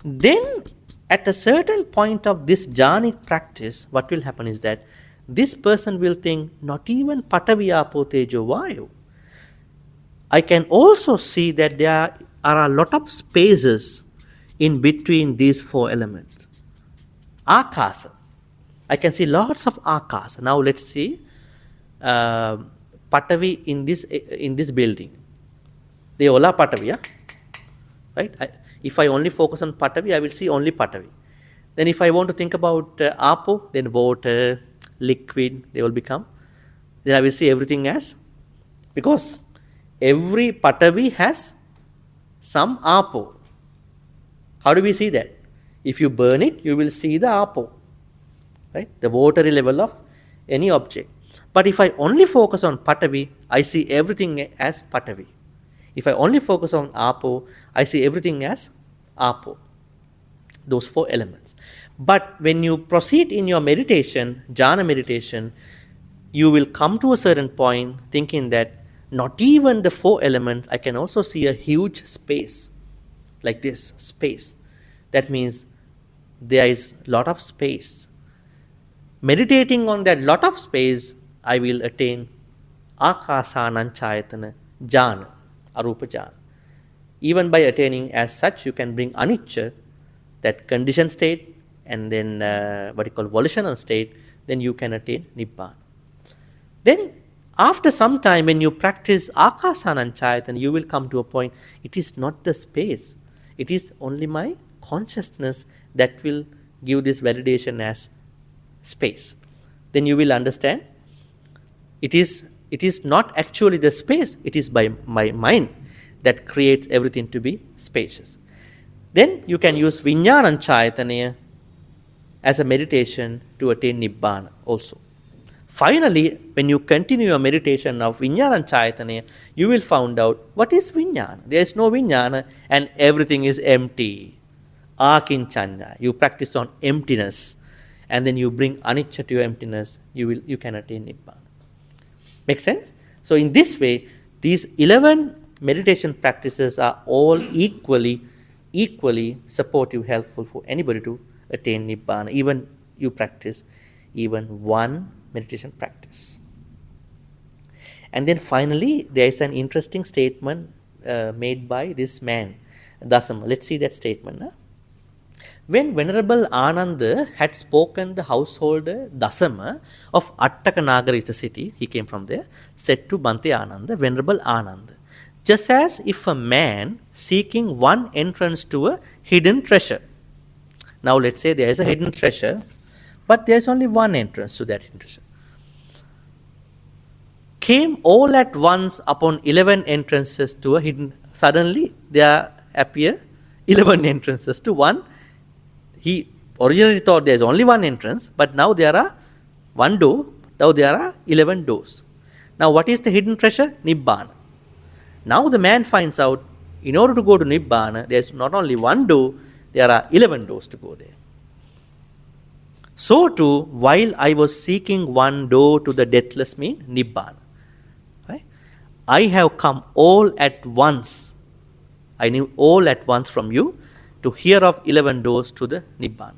Then at a certain point of this jhanic practice, what will happen is that this person will think, not even Patavi Apo Tejo Vayu. I can also see that there are a lot of spaces in between these four elements. Akasa. I can see lots of akasa. Now let's see Patavi in this building. They all are Patavi, yeah? Right? If I only focus on Patavi, I will see only Patavi. Then if I want to think about Apo, then water, liquid, they will become. Then I will see everything as, because every Patavi has some Apo. How do we see that? If you burn it, you will see the Apo, right? The watery level of any object. But if I only focus on Patavi, I see everything as Patavi. If I only focus on Apo, I see everything as Apo. Those four elements. But when you proceed in your meditation, jhana meditation, you will come to a certain point thinking that not even the four elements, I can also see a huge space, like this space. That means there is a lot of space. Meditating on that lot of space, I will attain Akasananchayatana jhana, arupa jhana. Even by attaining as such, you can bring anicca, that conditioned state, and then what you call volitional state, then you can attain Nibbana. Then after some time, when you practice Akasananchayatana, you will come to a point, it is not the space, it is only my consciousness that will give this validation as space. Then you will understand it is not actually the space, it is by my mind that creates everything to be spacious. Then you can use Vijñānañcāyatanaya as a meditation to attain Nibbana also. Finally, when you continue your meditation of Vijñānañcāyatanaya, you will find out what is Vijñāna. There is no Vijñāna and everything is empty. Akinchanya. You practice on emptiness and then you bring anicca to your emptiness, you can attain Nibbana. Make sense? So in this way, these 11 meditation practices are all equally supportive, helpful for anybody to attain Nibbana, even you practice even one meditation practice. And then finally, there is an interesting statement made by this man, Dasama. Let's see that statement. Huh? When Venerable Ananda had spoken, the householder Dasama of Attakanagar is the city, he came from there, said to Bhante Ananda, Venerable Ananda, just as if a man seeking one entrance to a hidden treasure. Now let's say there is a hidden treasure, but there is only one entrance to that hidden treasure. Came all at once upon 11 entrances to a hidden, suddenly there appear 11 entrances to one. He originally thought there is only one entrance, but now there are one door, now there are 11 doors. Now what is the hidden treasure? Nibbana. Now the man finds out, in order to go to Nibbana, there is not only one door, there are 11 doors to go there. So too, while I was seeking one door to the deathless mean, Nibbana, right? I have come all at once. I knew all at once from you to hear of 11 doors to the Nibbana.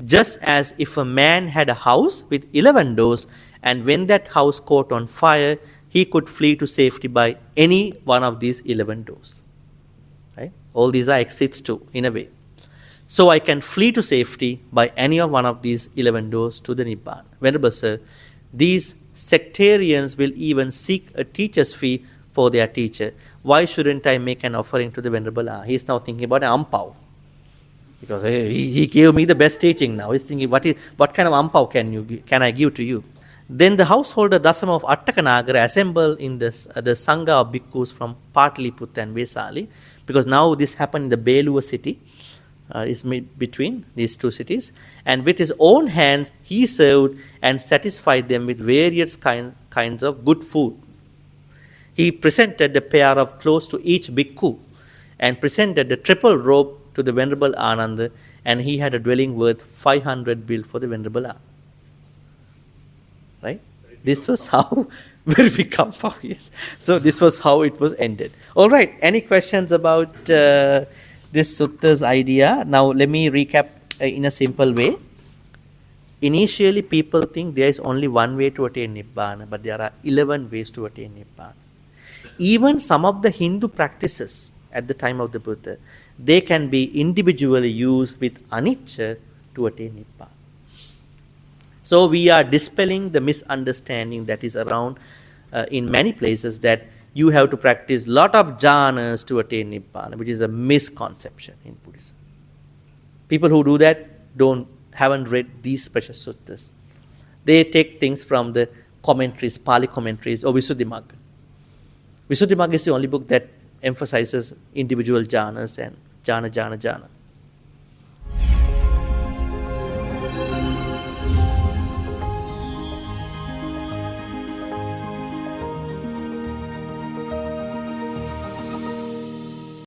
Just as if a man had a house with 11 doors, and when that house caught on fire, he could flee to safety by any one of these 11 doors. Right? All these are exits too, in a way. So I can flee to safety by any one of these 11 doors to the Nibbana. Venerable Sir, these sectarians will even seek a teacher's fee for their teacher. Why shouldn't I make an offering to the Venerable? He is now thinking about an ampao. Because he gave me the best teaching now. He's thinking, what kind of ampao can I give to you? Then the householder Dasama of Attakanagar assembled in the Sangha of bhikkhus from Pataliputta and Vesali, because now this happened in the Belua city, is between these two cities, and with his own hands he served and satisfied them with various kinds of good food. He presented a pair of clothes to each bhikkhu and presented the triple robe to the Venerable Ananda, and he had a dwelling worth 500 built for the Venerable Ananda. Right? This was how, where we come from. Yes. So this was how it was ended. All right. Any questions about this sutta's idea. Now let me recap in a simple way. Initially, people think there is only one way to attain Nibbana, but there are 11 ways to attain Nibbana. Even some of the Hindu practices at the time of the Buddha, they can be individually used with anicca to attain Nibbana. So we are dispelling the misunderstanding that is around in many places, that you have to practice lot of jhanas to attain Nibbana, which is a misconception in Buddhism. People who do that haven't read these precious suttas. They take things from the commentaries, Pali commentaries, or Visuddhimagga. Visuddhimagga is the only book that emphasizes individual jhanas and jhana.